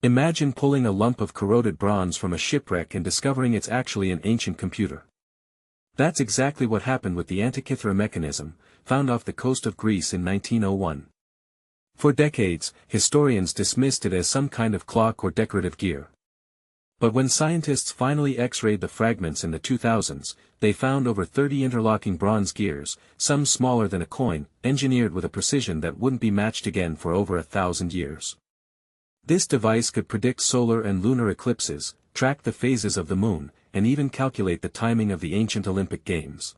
Imagine pulling a lump of corroded bronze from a shipwreck and discovering it's actually an ancient computer. That's exactly what happened with the Antikythera mechanism, found off the coast of Greece in 1901. For decades, historians dismissed it as some kind of clock or decorative gear. But when scientists finally X-rayed the fragments in the 2000s, they found over 30 interlocking bronze gears, some smaller than a coin, engineered with a precision that wouldn't be matched again for over 1,000 years. This device could predict solar and lunar eclipses, track the phases of the moon, and even calculate the timing of the ancient Olympic Games.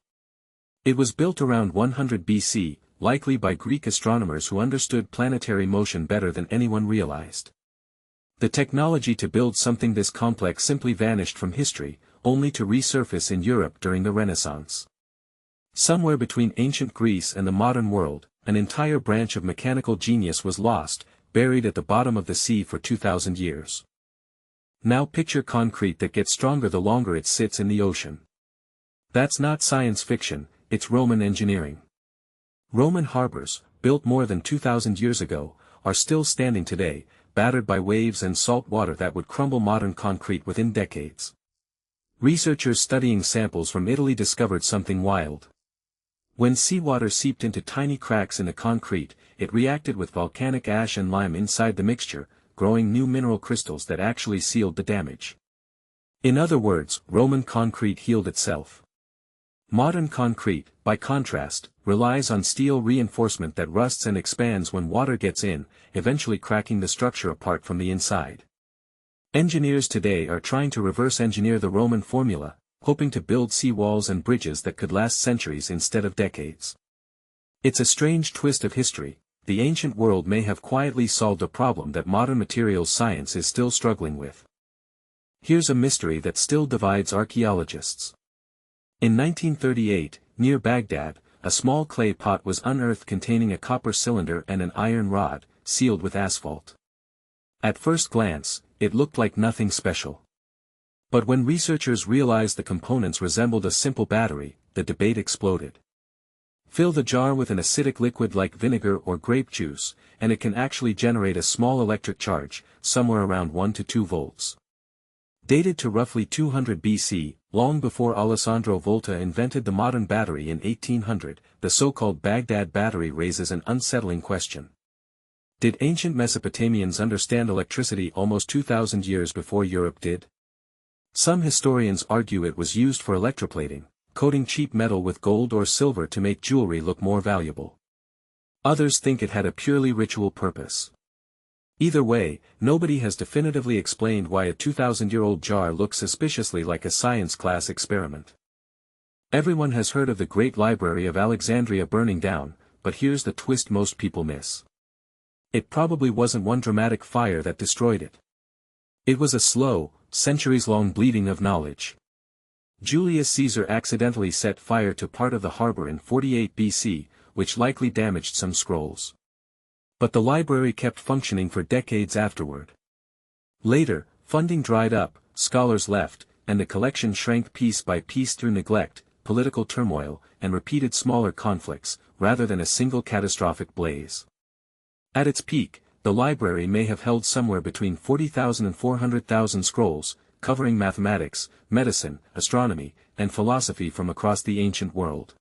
It was built around 100 BC, likely by Greek astronomers who understood planetary motion better than anyone realized. The technology to build something this complex simply vanished from history, only to resurface in Europe during the Renaissance. Somewhere between ancient Greece and the modern world, an entire branch of mechanical genius was lost, buried at the bottom of the sea for 2,000 years. Now picture concrete that gets stronger the longer it sits in the ocean. That's not science fiction, it's Roman engineering. Roman harbors, built more than 2,000 years ago, are still standing today, battered by waves and salt water that would crumble modern concrete within decades. Researchers studying samples from Italy discovered something wild. When seawater seeped into tiny cracks in the concrete, it reacted with volcanic ash and lime inside the mixture, growing new mineral crystals that actually sealed the damage. In other words, Roman concrete healed itself. Modern concrete, by contrast, relies on steel reinforcement that rusts and expands when water gets in, eventually cracking the structure apart from the inside. Engineers today are trying to reverse engineer the Roman formula, hoping to build seawalls and bridges that could last centuries instead of decades. It's a strange twist of history. The ancient world may have quietly solved a problem that modern materials science is still struggling with. Here's a mystery that still divides archaeologists. In 1938, near Baghdad, a small clay pot was unearthed containing a copper cylinder and an iron rod, sealed with asphalt. At first glance, it looked like nothing special. But when researchers realized the components resembled a simple battery, the debate exploded. Fill the jar with an acidic liquid like vinegar or grape juice, and it can actually generate a small electric charge, somewhere around 1 to 2 volts. Dated to roughly 200 BC, long before Alessandro Volta invented the modern battery in 1800, the so-called Baghdad battery raises an unsettling question. Did ancient Mesopotamians understand electricity almost 2,000 years before Europe did? Some historians argue it was used for electroplating, coating cheap metal with gold or silver to make jewelry look more valuable. Others think it had a purely ritual purpose. Either way, nobody has definitively explained why a 2,000-year-old jar looks suspiciously like a science class experiment. Everyone has heard of the Great Library of Alexandria burning down, but here's the twist most people miss. It probably wasn't one dramatic fire that destroyed it. It was a slow, centuries-long bleeding of knowledge. Julius Caesar accidentally set fire to part of the harbor in 48 BC, which likely damaged some scrolls. But the library kept functioning for decades afterward. Later, funding dried up, scholars left, and the collection shrank piece by piece through neglect, political turmoil, and repeated smaller conflicts, rather than a single catastrophic blaze. At its peak, the library may have held somewhere between 40,000 and 400,000 scrolls, covering mathematics, medicine, astronomy, and philosophy from across the ancient world.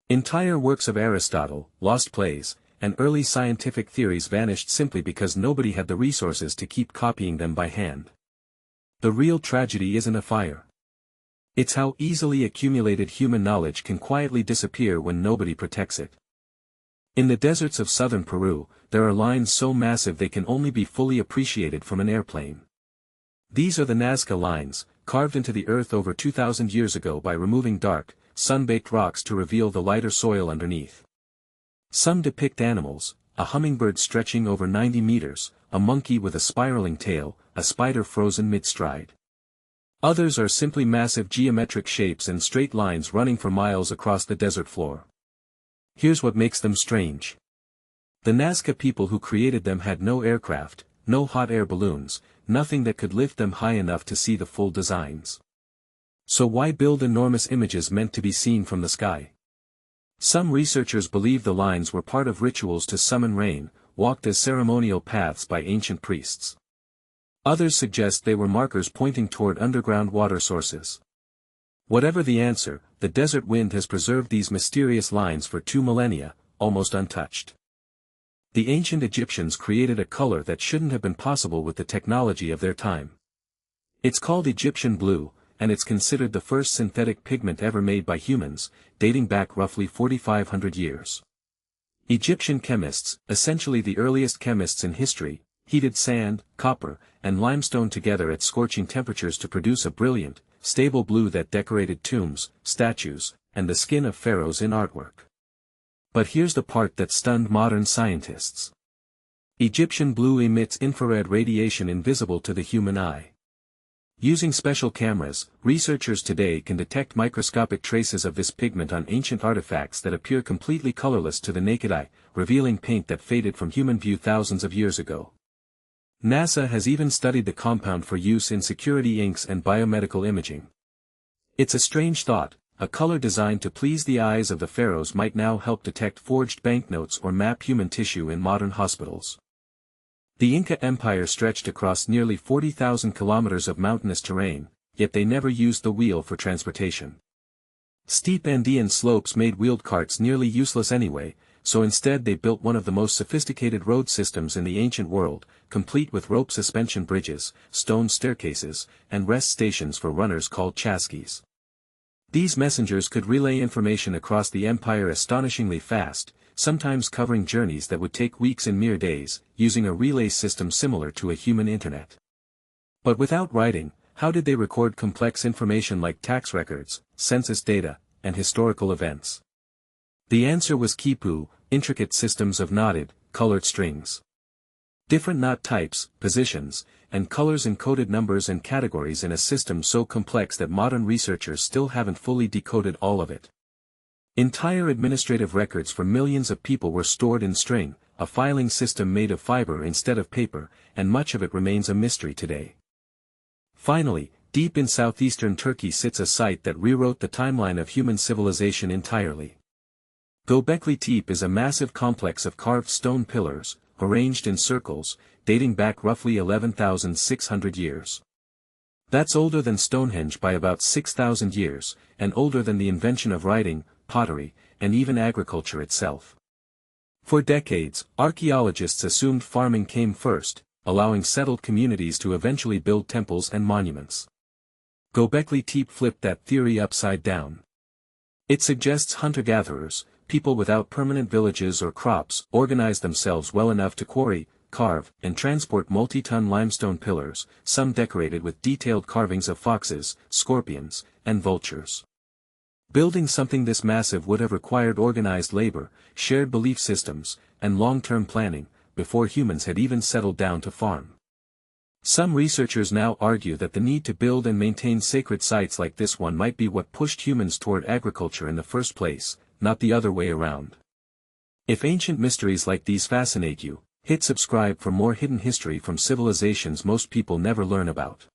Entire works of Aristotle, lost plays, and early scientific theories vanished simply because nobody had the resources to keep copying them by hand. The real tragedy isn't a fire. It's how easily accumulated human knowledge can quietly disappear when nobody protects it. In the deserts of southern Peru, there are lines so massive they can only be fully appreciated from an airplane. These are the Nazca lines, carved into the earth over 2,000 years ago by removing dark, sun-baked rocks to reveal the lighter soil underneath. Some depict animals, a hummingbird stretching over 90 meters, a monkey with a spiraling tail, a spider frozen mid-stride. Others are simply massive geometric shapes and straight lines running for miles across the desert floor. Here's what makes them strange. The Nazca people who created them had no aircraft, no hot air balloons, nothing that could lift them high enough to see the full designs. So why build enormous images meant to be seen from the sky? Some researchers believe the lines were part of rituals to summon rain, walked as ceremonial paths by ancient priests. Others suggest they were markers pointing toward underground water sources. Whatever the answer, the desert wind has preserved these mysterious lines for 2 millennia, almost untouched. The ancient Egyptians created a color that shouldn't have been possible with the technology of their time. It's called Egyptian blue, and it's considered the first synthetic pigment ever made by humans, dating back roughly 4,500 years. Egyptian chemists, essentially the earliest chemists in history, heated sand, copper, and limestone together at scorching temperatures to produce a brilliant, stable blue that decorated tombs, statues, and the skin of pharaohs in artwork. But here's the part that stunned modern scientists. Egyptian blue emits infrared radiation invisible to the human eye. Using special cameras, researchers today can detect microscopic traces of this pigment on ancient artifacts that appear completely colorless to the naked eye, revealing paint that faded from human view thousands of years ago. NASA has even studied the compound for use in security inks and biomedical imaging. It's a strange thought, a color designed to please the eyes of the pharaohs might now help detect forged banknotes or map human tissue in modern hospitals. The Inca Empire stretched across nearly 40,000 kilometers of mountainous terrain, yet they never used the wheel for transportation. Steep Andean slopes made wheeled carts nearly useless anyway, so instead they built one of the most sophisticated road systems in the ancient world, complete with rope suspension bridges, stone staircases, and rest stations for runners called chasquis. These messengers could relay information across the empire astonishingly fast, sometimes covering journeys that would take weeks in mere days, using a relay system similar to a human internet. But without writing, how did they record complex information like tax records, census data, and historical events? The answer was quipu, intricate systems of knotted, colored strings. Different knot types, positions, and colors encoded numbers and categories in a system so complex that modern researchers still haven't fully decoded all of it. Entire administrative records for millions of people were stored in string, a filing system made of fiber instead of paper, and much of it remains a mystery today. Finally, deep in southeastern Turkey sits a site that rewrote the timeline of human civilization entirely. Göbekli Tepe is a massive complex of carved stone pillars, arranged in circles, dating back roughly 11,600 years. That's older than Stonehenge by about 6,000 years, and older than the invention of writing, pottery, and even agriculture itself. For decades, archaeologists assumed farming came first, allowing settled communities to eventually build temples and monuments. Göbekli Tepe flipped that theory upside down. It suggests hunter-gatherers, people without permanent villages or crops, organized themselves well enough to quarry, carve, and transport multi-ton limestone pillars, some decorated with detailed carvings of foxes, scorpions, and vultures. Building something this massive would have required organized labor, shared belief systems, and long-term planning, before humans had even settled down to farm. Some researchers now argue that the need to build and maintain sacred sites like this one might be what pushed humans toward agriculture in the first place, not the other way around. If ancient mysteries like these fascinate you, hit subscribe for more hidden history from civilizations most people never learn about.